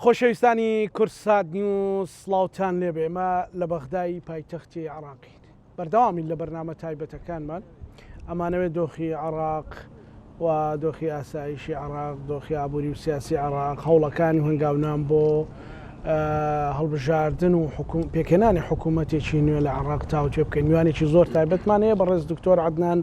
خۆشەویستانی کورسات نیوز سڵاوتان لێبێ ئێمە لە بەغدای پایتەختی عراقی بەردەوامی لە بەرنامە تایبەتەکانمان ئەمانەوێت دۆخی عراق و دۆخی ئاسایشی عراق دۆخی ئابووری و سیاسی عراق هەوڵەکانی هەنگاونان بۆ هەڵبژاردن و پێکێنانی حکوومەتێکی نوێ لە عراق تاوتێ بکەین میوانێکی زۆر تایبەتمان هەیە بەڕێز دکتۆر عەدنان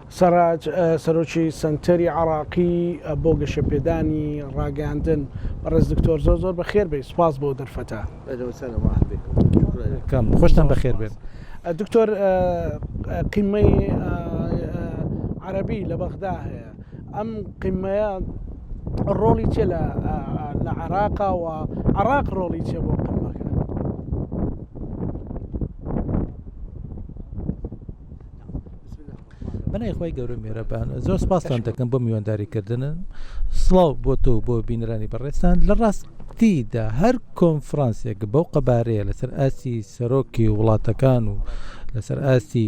سەراج سەرۆکی سنتەری عراقی بۆ گەشەپێدانی ڕاگەاندن بەڕێز دکتۆر زۆر بەخێر بێ سوپاس بۆ دەرفەتە خۆشتان بەخێر بێت دکتۆر قیمەی عەرەبی لە بەغدا هەیە ئەم قیمەیە ڕۆڵی چێ لە عێراقا و عێراق ڕۆڵی چێ بۆ قیمەکە بەنای خۆی گەورە میێرەبان زۆر سپاسان دەکەم بۆ میوانداریکردنن سڵاو بۆ تۆ بۆ بینەرانی بەڕێستان لە ڕاستیدا هەر کۆنفرانسێک بەو قەبارەیە لەسەر ئاسی سەرۆکی وڵاتەکان و لەسەر ئاسی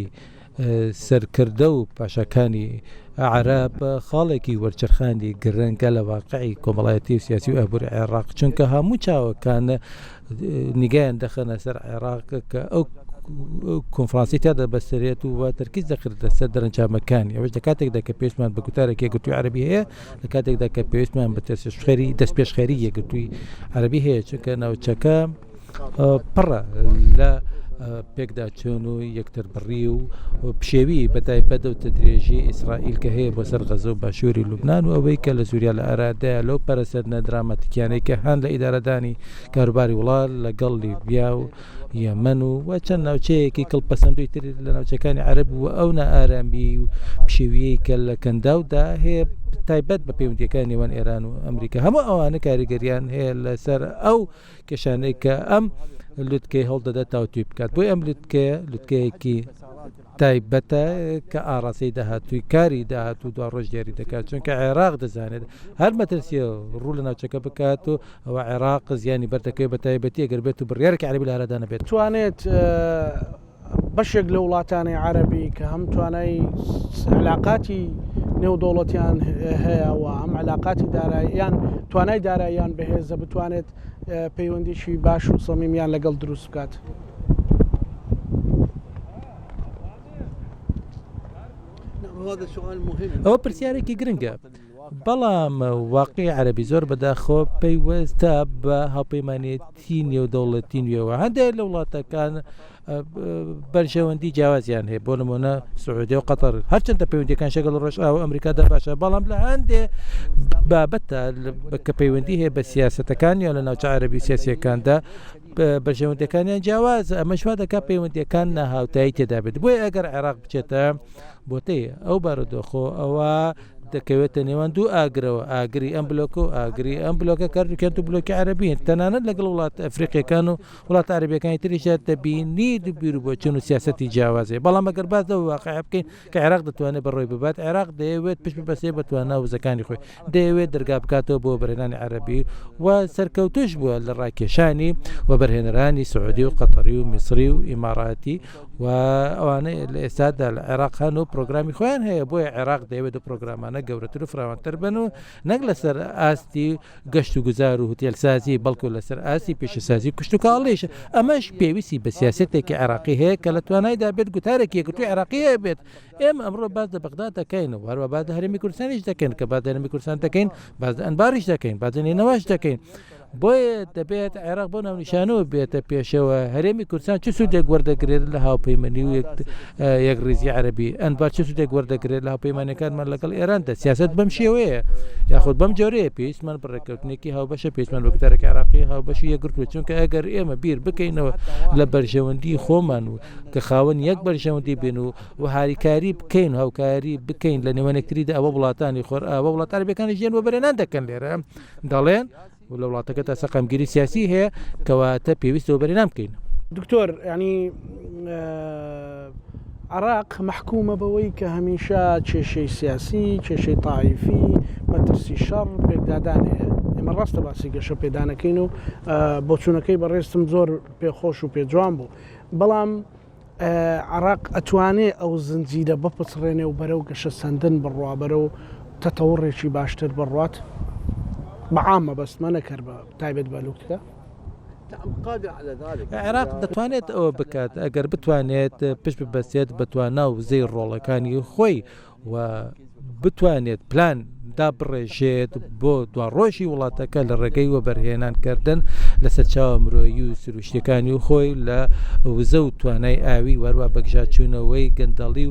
سەرکردە و پاشەکانی عەراب خاڵێکی وەرچەرخانی گرنگە لە واقعی کۆمەڵایەتی و سیاسی و ئابووری عێراق چونکە هەموو چاوەکانە نیگایان دەخەنە سەر عێراق کە ئەو کۆنفرانسی تادا بەسەرێت و تەرکیز دەکردە سەر دەرەنجامەکانی ئەوەش لە کاتێکدا کە پێویستمان بە گوتارێک یەکگرتووی عەرەبی هەیە لە کاتێکدا کە پێویستمان بە دەست پێشخەری یەکگرتووی عەرەبی هەیە چونکە ناوچەکە پڕە لە پێکداچوون و یەکتر بڕی و پشێوی بەتایبەت و تدرێژی ئیسرائیل کە هەیە بۆ سەر غەزە و باشووری لوبنان و ئەوەی کە لە سووریا لە ئارادەیە لەو پەرەسەر نەدرامەتیکیانەی کە هەند لە ئیدارەدانی کاروباری وڵات لەگەڵ لیبیا و یەمەن و چەند ناوچەیەکی کڵپەسەندوی تر لە ناوچەکانی عەرەب و ئەو نائارامی و پشێویەی کە لە کەنداودا هەیە تایبەت بە پەیوەندیەکانی نێوان ئێران و ئەمریکا هەموو ئەوانە کاریگەریان هەیە لەسەر ئەو کێشانەی کە ئەم لوتکەی هەڵدەدە تاوتوی بکات بۆی ئەم لوتکەیەکی تایبەتە کە ئاڕاستی داهاتووی کاری داهاتوو دو ڕۆژ دیاری دەکات چونکە عێراق دەزانێت هەر مەترسیە ڕوو لە ناوچەکە بکات و ئەوە عێراق زیانی بەردەکەی بە تایبەتی ئەگەر بێت و بڕیارێکی عەرەبی لە هەرادانە بێت توانێت بەشێک لە وڵاتانی عەرەبی کە هەم توانای علاقاتی نێودوڵەتیان هەیە و ئەم علاقاتی داراییان توانای داراییان بەهێزە بتوانێت پەیوەندیشی باش و سەمیمیان لەگەڵ دروست بکات ئەوە پرسیارێکی گرنگە بەڵام واقعی عەرەبی زۆر بەداخۆ پەیوەستە بە هاوپەیمانێتی نێودەوڵەتی نوێەوە هەندێک لە وڵاتەکان بەرژەوەندی جیاوازیان هەیە بۆ نمونە سعودی و قەتەر هەرچەندە پەیوەندیەکان شەگەڵ ڕۆژئاوا و ئەمریکادا باشە بەڵام لە هەندێ بابەتە کە پەیوەندی هەیە بە سیاسەتەکان یا لە ناوچە عەرەبی سیاسیەکاندا بەرژەوەندەکانیان جیاوازە ئەمەشوا دەکات پەیوەندیەکان نەهاوتایی تێدا بێت بۆیە ئەگەر عێراق بچێتە بۆتەی ئەو بارودۆخۆ ئەوە دەکەوێتە نێوان دوو ئاگرەوە ئاگری ئەم بلۆکە و ئاگری ئەم بلۆکە کردوکەن و بلۆکی عەرەبین تەنانەت لەگەڵ وڵات ئەفریقیەکان و وڵات عەرەبیەکانی تریشە دەبینی بیر بۆ چون و سیاسەتی جیاوازێ بەڵام ئەگەر باز لەوە واقع بکەین کە عێراق دەتوانێت بەڕۆی ببات عێراق دەیەوێت پشت بەسێ بەتوانە وزەکانی خۆی دەیەوێت دەرگا بکاتەوە بۆ بەرهێنانی عەرەبی و سەرکەوتوش بووە لە ڕاکێشانی و بەرهێنەرانی سعودی و قەتەری و میسری و ئیماراتی و ئەوانەی لە ئێستادا لە عێراق هەن و پرۆگرامی خۆیان هەیە بۆیە عێراق دەیەوێت و پرۆگرامانە گەورەتر و فراوانتر بن و نەک لەسەر ئاستی گەشت و گوزار و هوتێلسازی بەڵکو لەسەر ئاسی پێشەسازی کوشت و کاڵیش ئەمەش پێویستی بە سیاسەتێکی عێراقی هەیە کە لە توانایدا بێت گوتارێکی یەکگرتووی عێراقی هەیە بێت ئێمە ئەمڕۆ باز لە بەغدا دەکەین و هەروە باز لە هەرێمی کوردستانیش دەکەین کە باز لە هەرێمی کوردستان دەکەین باز لە ئەنباریش دەکەین باز لە نێنەواش دەکەین بۆیە دەبێت عێراق بۆ ناونیشانەوە بێتە پێشەوە هەرێمی کوردستان چ سوودێک وەردەگرێت لە هاوپەیمانی و یەک ڕێزی عەرەبی ئەنبار چ سوودێک وەردەگرێت لە هاوپەیمانیەکانمان لەگەڵ ئێراندا سیاست بەم شێوەیە یاخود بەم جۆرەیە پێویستمان بڕێکەوتنێکی هاوبەشە پێویستمان بە گوتارێکی عێراقی هاوبەشی یەکگرتووە چونکە ئەگەر ئێمە بیر بکەینەوە لە بەرژەوەندی خۆمان و کە خاوەن یەک بەرژەوەندی بین و هاریکاری بکەین هاوکاری بکەین لە نێوانێکتریدا ئەوە وڵاتانی خۆر ئەوە وڵات عەرەبیەکانی ژیان وە بەرهێنان دەکەن لێرە دەڵێن لە وڵاتەکە تا سەقامگیری سیاسی هەیە کەواتە پێویستەوە بەرهێنان بکەین دکتۆر ینی عراق محکومە بەوەی کە هەمیشە کێشەی سیاسی کێشەی تایفی مەترسی شەڕ پێکدادان هەیە ئێمە ڕاستە باسی گەشە پێدانەکەین و بۆچوونەکەی بەڕێستم زۆر پێخۆش و پێجوان بوو بەڵام عراق ئەتوانێ ئەو زنجیرە بپچڕێنێ و بەرەو گەشە سەندن بڕوا بەرەو تەتەوڕێکی باشتر بڕوات بعامة بس ما نكر تایبەت بەلوکتە نعم قادر على ذلك. عێراق دەتوانێت ئەوە بکات ئەگەر بتوانێت پشت ببەستێت بەتوانە و زەی ڕۆڵەکانی خۆی و بتوانێت پلان دابڕێژێت بۆ دوا ڕۆژی وڵاتەکە لە ڕێگەی وە بەرهێنانکردن لەسەر چاوە مرۆیی و سروشتەکانی و خۆی لە وزە و توانای ئاوی وەروە بەگژاچوونەوەی گەندەڵی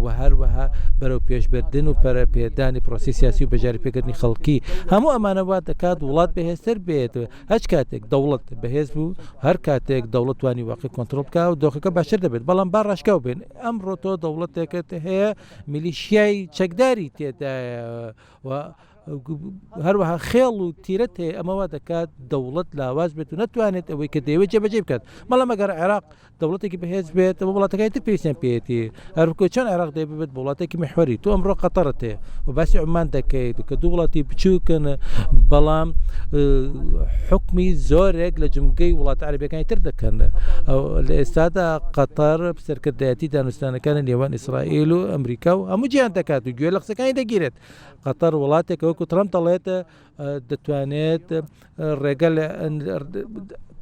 و هەروەها بەرەو پێشبردن و پەرەپێدانی پرۆسی سیاسی و بەجاریپێکردنی خەڵکی هەموو ئەمانە وا دەکات وڵات بەهێزتر بێت هەچ کاتێک دەوڵەت بەهێز بوو هەر کاتێک دەوڵەت توانی واقعی کۆنتترۆل بکە و دۆخەکە باشتر دەبێت بەڵام با ڕاشکاو بێن ئەمڕۆ تۆ دەوڵەتێکت هەیە میلیشیای چەکداری تێدایە هەروەها خێڵ و تیرەت هەیە ئەمەوا دەکات دەوڵەت لاواز بێت و نەتوانێت ئەوەی کە دەیەوێت جێبەجێ بکات بەڵام ئەگەر عێراق دەوڵەتێکی بەهێز بێت بە وڵاتەکەی تر پێویستیان پێێتی هەروکە چۆن عێراق دەبێت وڵاتێکی محوەری تۆ ئەمڕۆ قەتەرت هەیە و باسی عمان دەکەیت کە دوو وڵاتی بچووکن بەڵام حکمی زۆرێک لە جمگەی وڵاتە عەرەبیەکانی تر دەکەن لە ئێستادا قەتەر سەرکردایەتی دانوستانەکانی نێوان ئیسرائیل و ئەمریکا و هەموو جیان دەکات و گوێ لە قسەکانی دەگیرێت قەتەر وڵاتێک وەکو ترەمپ دەڵێت دەتوانێت ڕێگە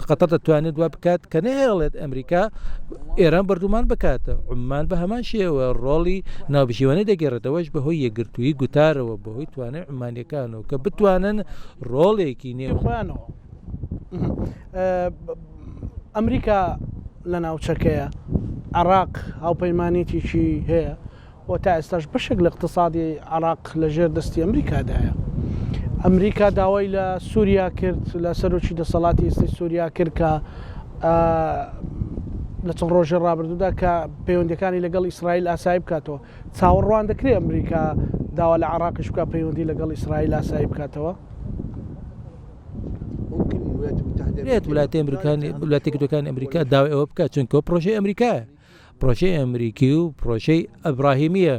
قەتەر دەتوانێت وا بکات کە نەهێڵێت ئەمریکا ئێران بەردوومان بکاتە عمان بە هەمان شێوە ڕۆڵی ناوبژیوانەی دەگەڕێتەوەش بەهۆی یەکگرتووی گوتارەوە بەهۆی توانای عمانیەکانەوە کە بتوانن ڕۆڵێکی نێوخۆیانەوە ئەمریکا لە ناوچەکەیە عێراق هاوپەیمانێتێکی هەیە و تا ئێستاش بەشێک لە اقتصادی عێراق لە ژێر دەستی ئەمریکادایە ئەمریکا داوای لە سووریا کرد لە سەرۆکی دەسەڵاتی ئێستای سووریا کرد کە لە چەند ڕۆژێ ڕابردوودا کە پەیوەندیەکانی لەگەڵ ئیسرائیل ئاسایی بکاتەوە چاوەڕوان دەکرێت ئەمریکا داوا لە عێراقیش بکات پەیوەندی لەگەڵ ئیسرائیل ئاسایی بکاتەوە وڵاتێکی دوکانی ئەمریکا داوای ئەوە بکات چونکە پرۆژەی ئەمریکایە پرۆژەی ئەمریکی و پرۆژەی ئەبراهیمیە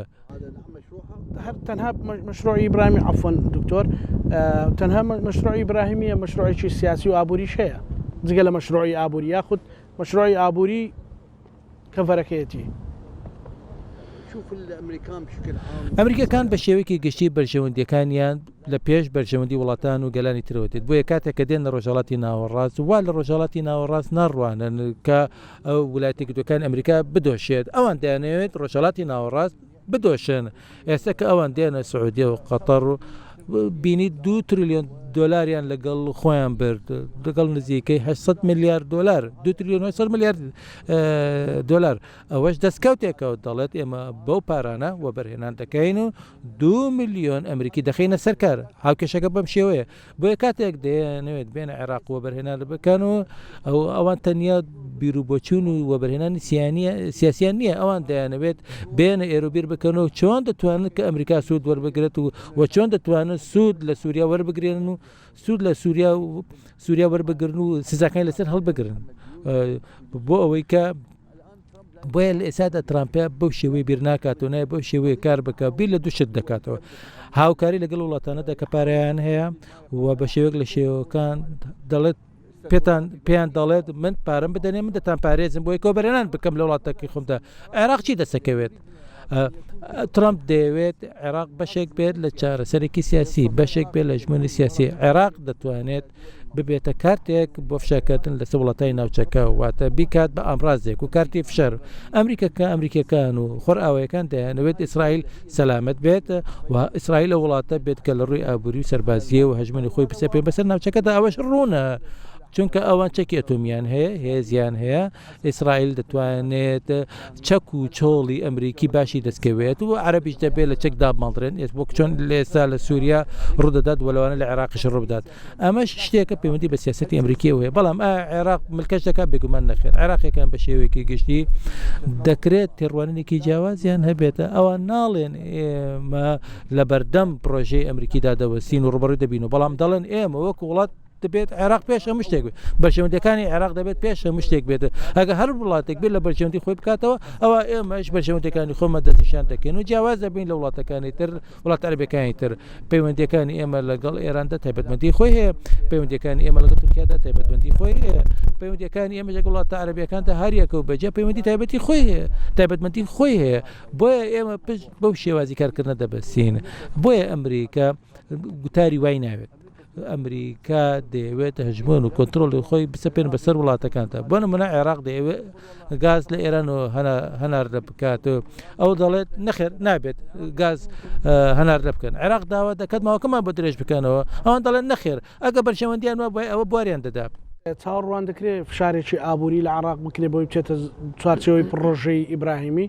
تەنها مشروعی ئیبراهیمی عەفوەن دکتۆر تەنها مشروعی ئیبراهیمیە مشروعێکی سیاسی و ئابووریش هەیە جگە لە مشروعی ئابووری یاخود مشروعی ئابووری کەڤەرەکەیەتی ئەمریکەکان بە شێوەیەکی گشتی بەرژەوەندیەکانیان لە پێش بەرژەوەندی وڵاتان و گەلانی ترەوەتێت بۆیە کاتێک کە دێن لە ڕۆژهەڵاتی ناوەڕاست وا لە ڕۆژهەڵاتی ناوەڕاست ناڕوانن کە ئەو وڵاتێکی دوکان ئەمریکا بدۆشێت ئەوان دەیانەوێت ڕۆژهەڵاتی ناوەڕاست بدۆشن ئێستا کە ئەوان دێنە سعودیە و قەتەر و بینی 2 تریلیۆن دۆلاریان لەگەڵ خۆیان برد لەگەڵ نزیکەی 800 میلیارد دلار 2 تریلیۆن 800 میلیارد دلار ئەوەش دەستکەوتێکەوە دەڵێت ئێمە بەو پارانە وە بەرهێنان دەکەین و 2 میلیۆن ئەمریکی دەخینە سەرکار هاوکێشەکە بەم شێوەیە بۆیە کاتێک دەیانەوێت بێنە عێراق وە بەرهێنان بکەن و ئەوان تەنیا بیرروبۆچوون و وەبەرهێنانی سیاسیان نییە ئەوان دەیانەوێت بێنە ئێروبیر بکەنەوە چۆن دەتوانن کە ئەمریکا سوود وەربگرێت و چۆن دەتوانن سوود لە سووریا وەربگرێن و سوود لە سووریا وەربگرن و سزاکانی لەسەر هەڵبگرن بۆ ئەوەی کە بۆیە لە ئێسادا ترامپە بەو شێوەی بیر ناکات و نایە بەو شێوەیە کار بکە بیر لە دووشت دەکاتەوە هاوکاری لەگەڵ وڵاتانەدا کە پارەیان هەیە و بە شێوەیەک لە شێوەکان دەڵێت پێیان دەڵێت من پارەم بدەنێ من دەتان پارێزم بۆی کۆبەرێنان بکەم لە وڵاتەکەی خۆمدا عێراق چی دەسەکەوێت ترامپ دەیەوێت عێراق بەشێک بێت لە چارەسەرێکی سیاسی بەشێک بێت لە ژمنی سیاسی عێراق دەتوانێت ببێتە کارتێک بۆ فشارکردن لەسەر وڵاتای ناوچەکە واتە بیکات بە ئامڕازێک و کارتی فشار ئەمریکەکان و خۆرئاوایەکان دەیانەوێت ئیسرائیل سەلامەت بێت و ئیسرائیل لە وڵاتە بێت کە لە ڕووی ئابووری و سەربازیە و هەژمنی خۆی بسە پێ بەسەر ناوچەکەدا ئەوەش ڕوونە چونکە ئەوان چەکی ئەتۆمیان هەیە هێزیان هەیە ئیسرائیل دەتوانێت چەک و چۆڵی ئەمریکی باشی دەستکەوێت و عەرەبیش دەبێت لە چەکدا بمەڵدرێن بۆ چۆن لە ئێستا لە سووریا ڕوودەدات وەلەوانە لە عێراقیش ڕوودات ئەمەش شتێکە پەیوەندی بە سیاسەتی ئەمریکیەوە هەیە بەڵام عێراق ملکەش دەکات بێگومان نەخێر عێراقیەکان بە شێوەیەکی گشتی دەکرێت تێڕوانینێکی جیاوازیان هەبێتە ئەوان ناڵێن ئێمە لە بەردەم پرۆژەی ئەمریکیدا دەوەستین و ڕوبەڕووی دەبین و بەڵام دەڵێن ئێمە وەکو وڵات دەبێت عێراق پێش هەموو شتێک بێت بەرژەوەندەکانی عێراق دەبێت پێش هەموو شتێک بێت ئەگە هەر وڵاتێک بێت لە بەرژەوەندی خۆی بکاتەوە ئەوە ئێمەش بەرژەوەندەکانی خۆمە دەستنیشان دەکەین و جیاواز دەبین لە وڵاتەکانی تر وڵات عەرەبیەکانی تر پەیوەندیەکانی ئێمە لەگەڵ ئێراندا تایبەتمەندی خۆی هەیە پەیوەندیەکانی ئێمە لەگەڵ تورکیادا تایبەتمەندی خۆی هەیە پەیوەندیەکانی ئێمە لەگەڵ وڵاتە عەرەبیەکاندا هەر یەکە و بەجێ پەیوەندی تایبەتی خۆی هەیە تایبەتمەندی خۆی هەیە بۆیە ئێمە پشت بەو شێوازی کارکردنە دەبەستین بۆیە ئەمریکا گوتاری وای ناوێت ئەمریکا دەیەوێت هەژمۆن و کۆنتترۆلی خۆی بسەپێن بەسەر وڵاتەکانتە بۆ نمونە عێراق دەیەوێت گاز لە ئێران و هەنار لە بکات و ئەو دەڵێت نەخێر نابێت گاز هەنار لە بکەن عێراق داوا دەکات ماوەکەمان بۆ درێژ بکەنەوە ئەوان دەڵێن نەخێر ئەگە بەرشەوەندیان وە ئەوە بواریان دەدا چاوەڕوان دەکرێت فشارێکی ئابووری لە عێراق بکرێت بۆی بچێتە چوارچەوەی پڕۆژەی ئیبراهیمی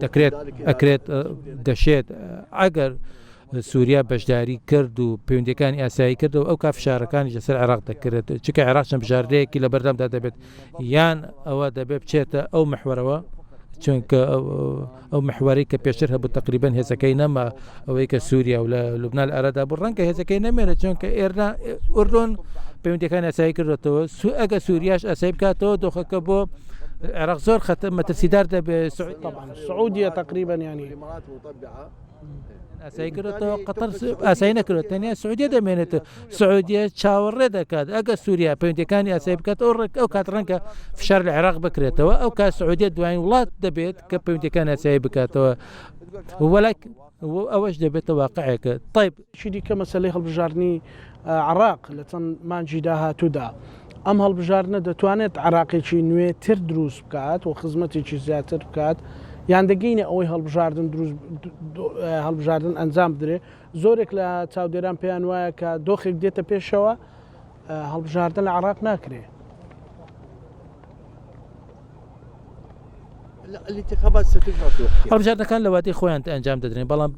دەکرێت ئەکرێت دەشێت ئەگەر سووریا بەشداری کرد و پەیوەندیەکانی ئاسایی کردەوە ئەو کافشارەکانی لەسەر عێراق دەکرێت چکە عێراق چەند بژاردەیەکی لە بەردەمدا دەبێت یان ئەوە دەبێت بچێتە ئەو محوەرەوە چونکە ئەو محواری کە پێشتر هەبوو تقریبان هێزەکەی نەما ئەوەی کە سووریا و لە لوبنان ئەرەدا بوو ڕەنگە هێزەکەی نەمێنێت چونکە ئوردن پەیوەندیەکانی ئاسایی کردێتەوە ئەگە سووریاش ئاسایی بکاتەوە دۆخەکە بۆ العراق زۆر خەتە مەترسیدار دەبێت طبعا السعودية تقريبا يعني الامارات مطبعه ئاسایی کردێتەوە قەتەر ئاسایی نەکردێت تەنیا سعودیە دەمێنێت سعودیە چاوەڕێ دەکات ئەگە سووریا پەیوەندیەکانی ئاسایی بکات ئەو کات ڕەنگە فشار لە عێراق بکرێتەوە ئەو کات سعودیە دوایین وڵات دەبێت کە پەیوەندیەکانی ئاسایی بکاتەوە وەلاک ئەوەش دەبێتە واقعەکە طيب شیدی کە مەسەلەی هەڵبژاردننی عراق لە چەند مانجی داهاتوودا ئەم هەڵبژاردنە دەتوانێت عراقێکی نوێتر دروست بکات و خزمەتێکی زیاتر بکات یان دەگەینە ئەوەی هەڵبژاردن ئەنجام بدرێت زۆرێک لە چاودێران پێیان وایە کە دۆخێک دێتە پێشەوە هەڵبژاردن لە عراق ناکرێت الانتخابات ستجرى في وقتها هەڵبژاردنەکان لە وادەی خۆیان ئەنجام دەدرێن بەڵام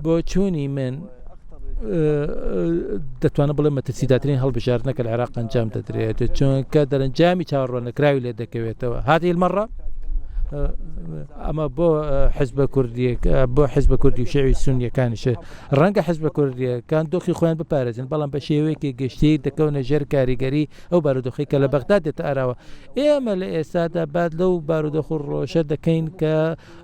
بۆ چوونی من دەتوانە بڵێ مەترسیداترین هەڵبژاردنەکە لە عێراق ئەنجام دەدرێت چونکە دەرەنجامی چاوەڕوانەکراوی لێ دەکەوێتەوە هذه المرة ئەمە بۆ حزبە کوردی بۆ حزبە کوردی و شێوی سونیەکانیش ڕەنگە حزبە کوردیەکان دۆخی خۆیان بپارێزن بەڵام بە شێوەیەکی گشتی دەکەونە ژێر کاریگەری ئەو بارودۆخی کە لە بەغداد دێتە ئاراوە ئێمە لە ئێستادا بعد لەو بارودۆخ و ڕۆژە دەکەین کە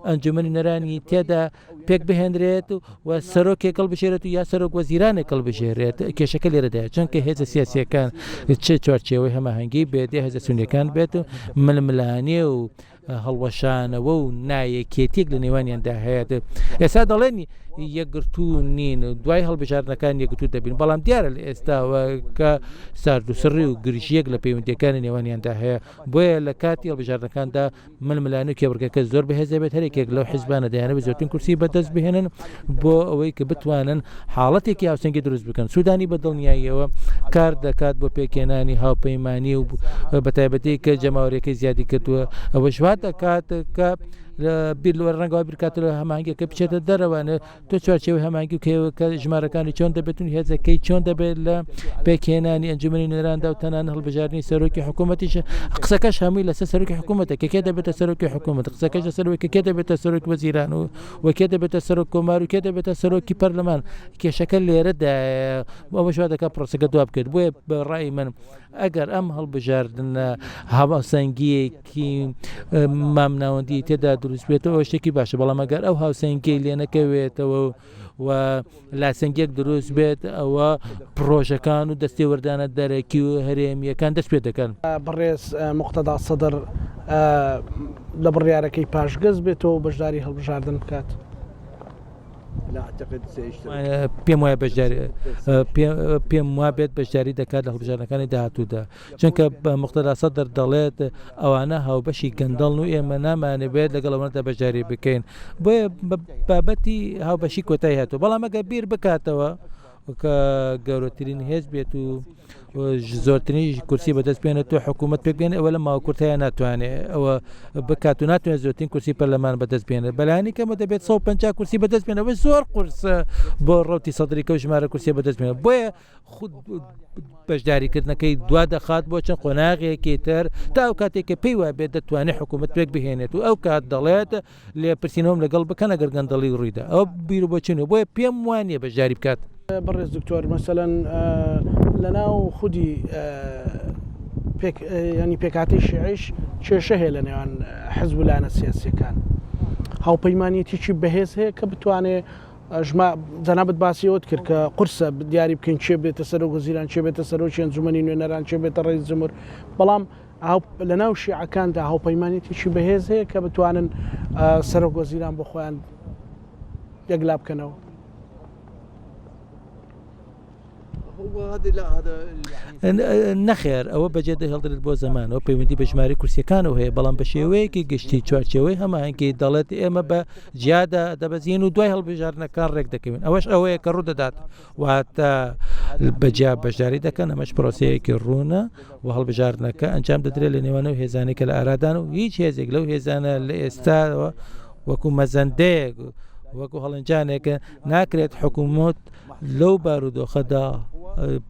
ئەنجومەنی نەرانی تێدا پێک بهێنرێت و سەرۆکێک هەڵبژێرێت و یا سەرۆک وەزیرانێک هەڵبژێرێت کێشەکە لێرەدایە چونکە هێزە سیاسیەکان چه چوارچێوەی هەماهەنگی بێت هێزە سونیەکان بێت و ململانێ و هەڵوەشانەوە و نایەکێتێک لە نێوانیاندا هەیە ئێستا دەڵێن یەکگرتو نین دوای هەڵبژاردنەکان یەکگرتو دەبین بەڵام دیارە لە ئێستاوە کە سارد و سڕی و گرژیەک لە پەیوەندیەکانی نێوانیاندا هەیە بۆیە لە کاتی هەڵبژاردنەکاندا ململانە و کێبڕگەکە زۆر بەهێز بێت هەرێکێک لەو حیزبانە دەیانەوێت زۆرترین کورسی بەدەست بهێنن بۆ ئەوەی کە بتوانن حاڵەتێکی هاوسەنگی دروست بکەن سوودانی بەدڵنیاییەوە کار دەکات بۆ پێکێنانی هاوپەیمانی و بەتایبەتی کە جەماوەریەکەی زیادی کردووە ئەوە شوات دەکات کە بیر لە ڕەنگەوە بیرکات لە هەمانگیەکە بچێتە دەرەوانە تۆ چوارچێوەی هەمانگی کە ژمارەکانی چۆن دەبێتون هێزەکەی چۆن دەبێت لە پێکهێنانی ئەنجومەنی نێراندا و تەنان هەڵبژاردننی سەرۆکی حکوومەتیش قسەکەش هەمووی لەسەر سەرۆکی حکوومەتە کە کێ دەبێتە سەرۆکی حکوومەت قسەکەش لەسەرەوەی کە کێ دەبێتە سەرۆک وەزیران و کێ دەبێتە سەرۆک کۆمار و کێ دەبێتە سەرۆکی پەرلەمان کێشەکە لێرەدا ئەوە شوا دەکات پرۆسەکە دواب کرد بۆیە بە ڕای من ئەگەر ئەم هەڵبژاردنە هاوسەنگیەکی مامناوەندی تێدا دروست بێتەوە شتێکی باشە بەڵام ئەگەر ئەو هاوسەنگی لێ نەکەوێتەوە و لاسەنگێک دروست بێت ئەوە پرۆژەکان و دەستی وەردانە دەرەکی و هەرێمیەکان دەست پێ دەکەن بەڕێز مقتەدا سەدر لە بڕیارەکەی پاشگەز بێتەوە بەشداری هەڵبژاردن بکات لا اعتقد سيشترك پێم وایە پێم وا بێت بەشداری دەکات لە هەڵبژاردنەکانی داهاتوودا چونکە مقتەدا سەدر دەڵێت ئەوانە هاوبەشی گەندەڵن و ئێمە نامانەبێت لەگەڵ ئەوەنەدا بەشداری بکەین بۆیە بابەتی هاوبەشی کۆتایی هاتووە بەڵام ئەگە بیر بکاتەوە کە گەورەترین هێز بێت و زۆرترین کورسی بەدەست بێنێت و حکوومەت پێک بێنێت ئەوە لە ماوەکورتەیە ناتوانێت ئەوە بکات و ناتوانێت زۆرترین کورسی پەرلەمان بەدەست بێنێت بەلایانی کەمە دەبێت 150 کورسی بەدەست بێنەوە زۆر قورسە بۆ ڕەوتی سەدرەکە و ژمارە کورسی بەدەست بێنێت بۆیە خود بەشداریکردنەکەی دوا دەخات بۆ چەند قۆناغێکی تر تا ئەو کاتێککە پێی وایە بێت دەتوانێت حکوومەت پێک بهێنێت و ئەو کات دەڵێت لێ پرسیینەوەم لەگەڵ بکەن ئەگەر گەندەڵی ڕوویدا ئەو بیر بۆچینە بۆیە پێم وانە بەشداری بکات بەڕێز دکتۆر مەسەلەن لەناو خودی ینی پێکاتی شیعیش کێشە هەیە لە نێوان حزب و لایەنە سیاسیەکان هاوپەیمانیەتێکی بەهێز هەیە کە بتوانێت جەنابەت باسیەوەت کرد کە قورسە دیاری بکەین چێ بێتە سەرۆک وەزیران چێ بێتە سەرۆکی ئەنجومەنی نوێنەران چێ بێتە ڕێز جمهور بەڵام لەناو شیعەکاندا هاوپەیمانیەتێکی بەهێز هەیە کە بتوانن سەرۆک وەزیران بۆ خۆیان يقلاب كانوا هو هذا لا هذا يعني نەخێر ئەوە بەجێ هەڵدرێت بۆ زمان و پەیوەندی بە ژماری کورسیەکانەوە هەیە بەڵام بە شێوەیەکی گشتی چوارچەوەی هەماهنگی دەڵێت ئێمە بە جیادا دەبەزین و دوای هەڵبژارنەکان ڕێک دەکەوین ئەوەش ئەوەیە کە ڕوو دەدات واتە بەجیا بەشداری دەکەن ئەمەش پرۆسەیەکی ڕوونە و هەڵبژارنەکە ئەنجام دەدرێت لە نێوانەوە هێزانێکە لە ئارادان و هیچ هێزێک لەو هێزانە لە ئێستاەوە وەکو مەزەندەیەک وەکو هەڵنجانێکە ناکرێت حکوومەت لەو بارودۆخەدا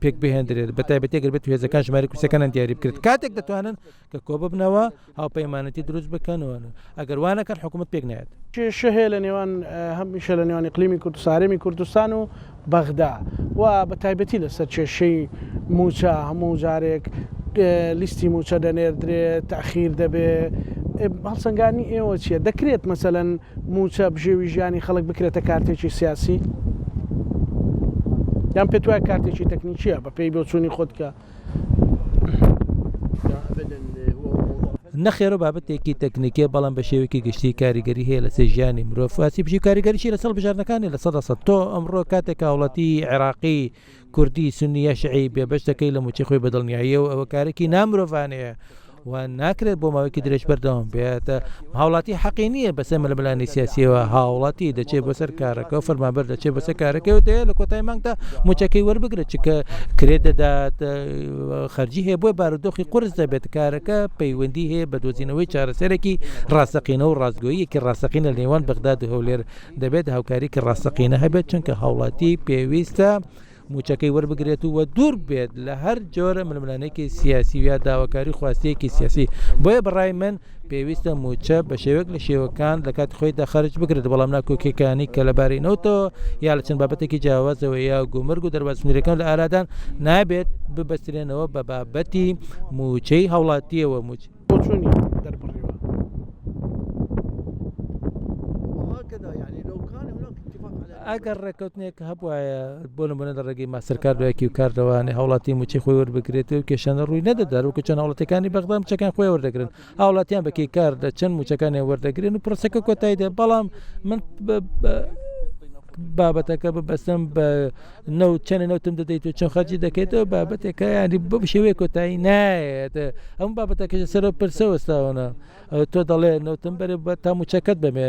پێک بهێندرێت بە تایبەتێک بێت هێزەکان ژماری کورسەکانیان دیاری بکرێت کاتێک دەتوانن کە کۆ ببنەوە هاوپەیمانەتی دروست بکەنەوە ئەگەر وانەکەن حکوومەت پێک نایێت کێشە هەیە لە نێوان هەمیشە لە نێوان ئیقلیمی کوردستانی کوردستان و بەغدا و بە تایبەتی لەسەر کێشەی موچە هەموو جارێک لیستی موچە دەنێردرێت تەخیر دەبێت هەڵسەنگانی ئێوە چییە دەکرێت مەسەلەن موچە بژێوی ژیانی خەڵک بکرێتە کارتێکی سیاسی یان پێت وایە کارتێکی تەکنیکیە بە پێی بۆچوونی خۆتکە نەخێرە بابەتێکی تەکنیکیە بەڵام بە شێوەیەکی گشتی کاریگەری هەیە لەسەر ژیانی مرۆڤ واسی بژی کاریگەریشی لەسەر بژارنەکانی لە 100% تۆ ئەمڕۆ کاتێک هاوڵاتی عێراقی کوردی سونی شیعی بێبەش دەکەی لە موچەی خۆی بەدڵنیاییە و ئەوە کارێکی نامرۆڤانەیە و ناکرێت بۆ ماوەیەکی درێژ بەردەوام بێتە هاوڵاتی حەقی نییە بەسەر مەلەبەلانی سیاسیەوە هاوڵاتی دەچێت بەسەر کارەکە و فەرمانبەر دەچێت بەسەر کارەکە و دەیە لە کۆتای مانگدا موچەکەی وەربگرێت چکە کرێت دەدات خەرجی هەیە بۆی بارودۆخی قورس دەبێت کارەکە پەیوەندی هەیە بە دۆزینەوەی چارەسەرێکی ڕاستەقینە و ڕاستگۆیەکی ڕاستەقینە لە نێوان بەغداد و هەولێر دەبێت هاوکاریکی ڕاستەقینە هەبێت چونکە هاوڵاتی پێویستە موچەکەی وەربگرێت و دوور بێت لە هەر جۆرە ململانێکی سیاسی یا داواکاری خواستەیەکی سیاسی بۆیە بەڕای من پێویستە موچە بە شێوەیەک لە شێوەکان لە کات خۆیدا خەرج بگرێت بەڵام ناکۆکیەکانی کە لەبارەی نەوتەوە یا لە چەند بابەتێکی جیاوازەوە یا گومرگ و دەربازبوونەکان لە ئارادان نابێت ببەسترێنەوە بە بابەتی موچەی هاوڵاتیەوە موچ بۆچوونی دەربڕیوە ئەگەر ڕێککەوتنێک هەبواە بۆ نمونە لە ڕێگەی ماسەرکاردوەیەکی و کاردەوانی هاوڵاتی موچی خۆی وەربگرێت و کێشانە ڕووی نەدەدار و کە چەند هاوڵاتەکانی بەغدا موچەکان خۆی وەردەگرن هاوڵاتیان بەکەی کار لە چەند موچەکانی وەردەگرن و پرۆسەکە کۆتایی دێ بەڵام من بابەتەکە ببەستم بە چەند نەوتم دەدەیت و چەند خەرجی دەکەیتەوە بابەتێکە ینی بە شێوەیە کۆتایی نایێت ئەم بابەتەکەش سەر پرسەوەستاوەە تۆ دەڵێ نەوتم بەرە بە تا موچەکەت بمێ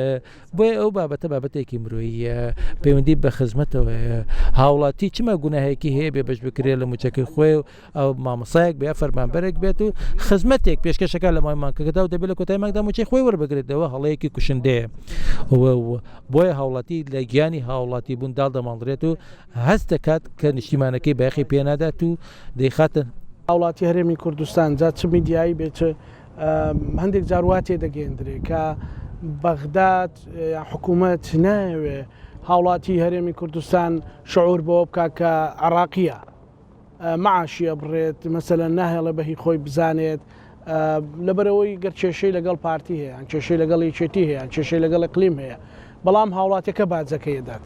بۆیە ئەو بابەتە بابەتێکی مرۆیە پەیوەندی بە خزمەتەوە هاوڵاتی چمە گوناهەیەکی هەیە بێ بەش بکرێت لە موچەکەی خۆی و ئەو مامەسایەک بێ فەرمانبەرێک بێت و خزمەتێک پێشکەشەکە لە مای مانکەکەدا و دەبێت لە کۆتای مانگدا موچەی خۆی وەربگرێتەوە هەڵەیەکی کوشندەیە بۆیە هاوڵاتی لە گیانی هاوڵاتی بوون داڵ دەماڵدرێت و هەست دەکات کە نیشتیمانەکەی بەیەخی پێنادات و دەیخاتن هاوڵاتی هەرێمی کوردستان جا چ میدیایی بێت هەندێک جارواتێ دەگەێنرێت کە بەغداد حکوومەت ناوێ هاوڵاتی هەرێمی کوردستان شعور بۆ بکە کە عراقیە معاشیە بڕێت مەسەلەن ناهێڵە بەهی خۆی بزانێت لەبەرەوەی گەر کێشەی لەگەڵ پارتی هەیە ئەن کێشەی لەگەڵ یەکێتی هەیە کێشەی لەگەڵ ئیقلیم هەیە بەڵام هاوڵاتەکە باجەکەی دەدات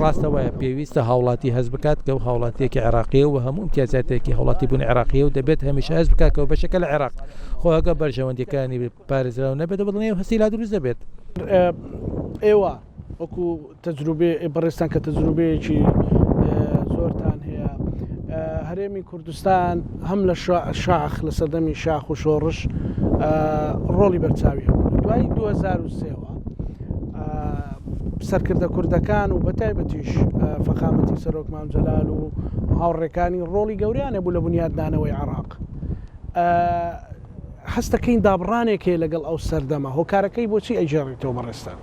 ڕاستەوەە پێویستە هاوڵاتی هەز بکات کە و هاوڵاتیەکی عێراقیە و هەموو امتیازاتێکی هاوڵاتی بوون عێراقیە و دەبێت هەمیشە هەز بکاتەوە بەشەکە لە عێراق خۆگە بەرژەوەندەکانی پارێزراو نەبێت بڵنێ هەستی لا دروست دەبێت ئێوە وەکو تەجروبێ بەڕێستان کە تەجروبەیەکی زۆرتان هەیە هەرێمی کوردستان هەم لە شاخ لە سەردەمی شاخ و شۆڕش ڕۆڵی بەرچاوی دوای 2003ەوە سەرکردە کوردەکان و بەتایبەتیش فەخامەتی سەرۆک مام جەلال و هاوڕێکانی ڕۆڵی گەوریانە بوو لە بنیاددانەوەی عێراق هەستەکەین دابڕانێک هەیە لەگەڵ ئەو سەردەمە هۆکارەکەی بۆچی ئەیجێڕێتەوە بەڕێستان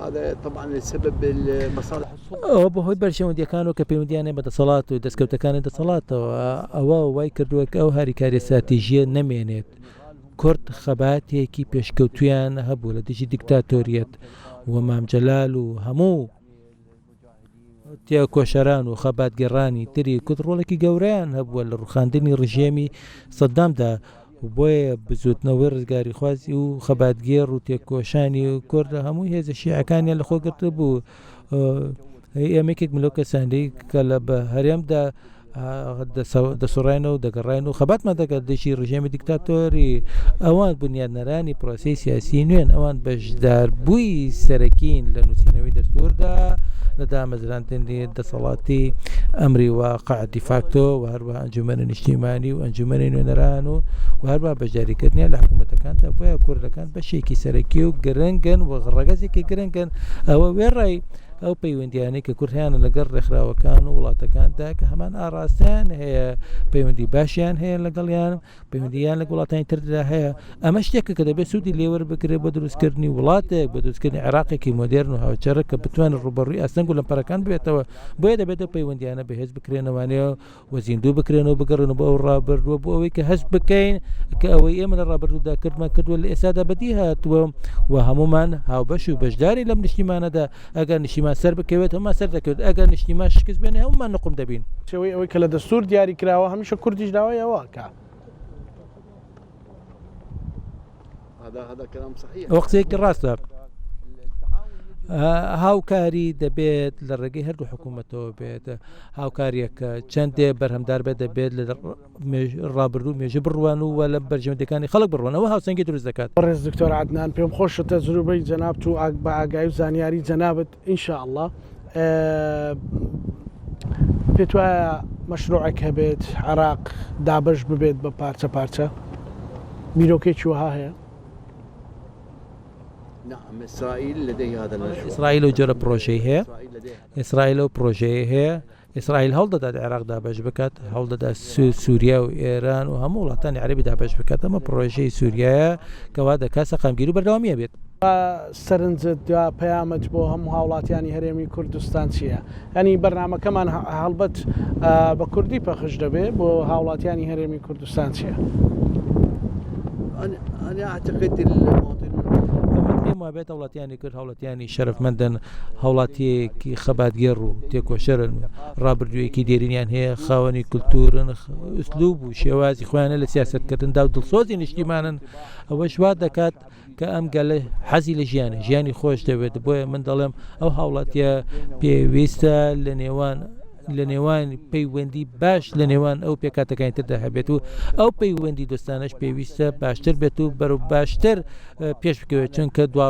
هذا طبعا لسبب المصالح ئەوە بەهۆی بەرژەوەندیەکان و کە پەیوەندیانە بە دەسەڵات و دەستکەوتەکانی دەسەڵاتەوە ئەوە وای کردووە کە ئەو هاریکاری استراتیژیە نەمێنێت کورد خەباتێکی پێشکەوتویان هەبوو لە دژی دیکتاتۆریەت و مام جەلال و هەموو تیا کۆشەران و خەباتگەڕانی تری کورد ڕۆڵێکی گەورەیان هەبووە لە ڕوخاندنی ڕژێمی سەدامدا بۆیە بزوتنەوەی ڕزگاری خوازی و خەباتگێڕ و تێکۆشانی و کورد هەموو هێزە شیعەکانیان لە خۆگرتە بوو ئێمەکێک ملۆ کەسانی کە لە بە هەرێمدا دەسوڕێنە و دەگەڕێن و خەباتمە دەگەر دەشی ڕژێمی دیکتاتۆری ئەوان بنیادنەرانی پرۆسی سیاسی نوێن ئەوان بەشداربووی سەرەکین لە نووسینەوەی دەستوردا لە دامەزراندنی دەسەڵاتی ئەمری واقع دیفاکتۆ و هەروەها ئەنجومەنە نیشتیمانی و ئەنجومەنی نوێنەران و هەروە بەشداریکردنیان لە حکوومەتەکاندا بۆیە کوردەکان بەشێکی سەرەکی و گرنگن و ڕەگەزێکی گرنگن ئەوە وێڕای ئەو پەیوەندیانەی کە کورتیانە لەگەڵ ڕێکخراوەکان و وڵاتەکاندا کە هەمان ئاراستیان هەیە پەیوەندی باشیان هەیە لەگەڵیان پەیوەندیان لە وڵاتانی تردا هەیە ئەمە شتێکە کە دەبێت سوودی لێوە بکرێت بۆ دروستکردنی وڵاتێک بۆ دروستکردنی عێراقێکی مۆدێرن و هاوچەرە کە بتوانێت ڕوبەڕووی ئەستەنگ و لەمپەرەکان بێتەوە بۆیە دەبێت پەیوەندیانە بەهێز بکرێنەوانەیە و زیندوو بکرێنەوە بگەڕن بۆ ئەو ڕابردووە بۆ ئەوەی کە هەست بکەین کە ئەوەی ئێمە لە ڕابردوودا کردووە لە ئێستادا بەدی هاتووە و هەمومان هاوبەش و بەشداری لەم نیشتیمانەدا ئەگەر نیشتیمان سەر بکەوێت هەمومان سەر دەکەوێت ئەگەر نیشتیمان شکست بێنێ هەمومان نقم دەبین ئەوەی کە لە دەستور دیاری کراوە هەمیشە کوردیش داوایەوە کە هذا كلام صحيح ئەو قسەیەکی ڕاستە هاوکاری دەبێت لە ڕێگەی هەردوو حکوومەتەوە بێت هاوکاریەکە چەندێ بەرهەمدار بێت دەبێت لە ڕابردوو مێژە بڕوان و لە بەرژەوەندەکانی خەڵک بڕوانەوە هاوسەنگی دروست دەکات. ڕێز دکتۆر عەدنان پێم خۆشە تەجروبەی جەنابت و بە ئاگای و زانیاری جەنابەت ئینشاءڵڵا پێت وایە مەشروعێک هەبێت عێراق دابەش ببێت بە پارچە پارچە بیرۆکێکی وەها هەیە؟ نعم إسرائيل لديها هذا المشروع. إسرائيل وجرى بروجي هي إسرائيل وبروجي هي إسرائيل هەوڵ دەدات عێراق دابەش بکات هەوڵ دەدات سووریا و ئێران و هەموو وڵاتانی عەرەبی دابەش بکات ئەمە پرۆژەی سووریایە کەوا دەکات سەقامگیری و بەردەوامیە بێت. سەرنجت دوا پەیامەت بۆ هەموو هاوڵاتیانی هەرێمی کوردستان چییە؟ ینی بەرنامەکەمان هەڵبەت بە کوردی پەخش دەبێت بۆ هاوڵاتیانی هەرێمی کوردستان چییە؟ أنا أعتقد المواطنون پێم وابێت هەوڵاتیانی کرد هەوڵەتیانی شەرفمەندن هەوڵاتیەکی خەباتگەڕ و تێکۆشەرن ڕابردوویەکی دێرینیان هەیە خاوەنی کولتورن ئوسلوب و شێوازی خۆیانە لە سیاسەتکردندا و دڵسۆزی نیشتیمانن ئەوە وا دەکات کە ئەم گەلە حەزی لە ژیانی خۆش دەوێت بۆیە من دەڵێم ئەو هاوڵاتیە پێویستە لە نێوان پەیوەندی باش لە نێوان ئەو پێکاتەکانی تردا هەبێت و ئەو پەیوەندی دۆستانەش پێویستە باشتر بێت و بەرەو باشتر پێش بکەوێت چونکە دوا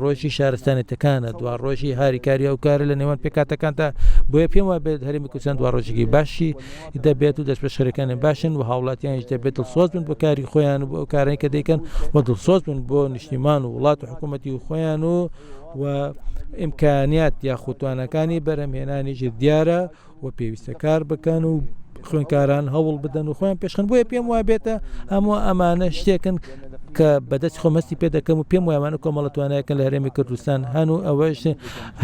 ڕۆژی شارستانێتەکانە دوا ڕۆژی هاریکاری ئەو کارە لە نێوان پێکاتەکاندا بۆیە پێم وابێت هەرێمی کوردستان دوا ڕۆژێکی باشی دەبێت و دەستپێشخەرەکانی باشن و هاوڵاتیانیش دەبێت دڵسۆز بن بۆ کاری خۆیان و بۆ ئەو کارانی کە دەیکەن و دڵسۆز بن بۆ نیشتیمان و وڵات و حکوومەتی و خۆیان و ئیمکانیات یاخوتوانەکانی بەرهەمهێنانیش دیارە و پێویستە کار بکەن و خوێنکاران هەوڵ بدەن و خۆیان پێشخن بۆیە پێم وابێتە هەموو ئەمانە شتێکن کە بەدەست خۆمەستی پێ دەکەم و پێم وایمانە کۆمەڵەتوانەکەن لە هەرێمی کوردستان هەن و ئەوەش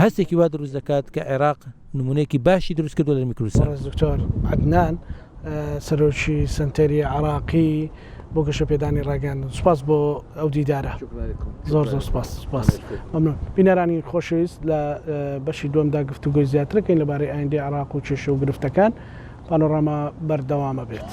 هەستێکی وا دروست دەکات کە عێراق نمونەیەکی باشی دروست کردو لە هەرێمی کوردستان. دکتۆر عەدنان سەرۆکی سنتەری عێراقی بۆ گەشە پێدانی ڕاگەاندن سوپاس بۆ ئەو دیدارە زۆر سوپاس مەمنون. بینەرانی خۆشەویست لە بەشی دووەمدا گفتوگۆی زیاترەکەین لەبارەی ئایندەی عێراق و کێشە و گرفتەکان پانۆراما بەردەوامە بێت.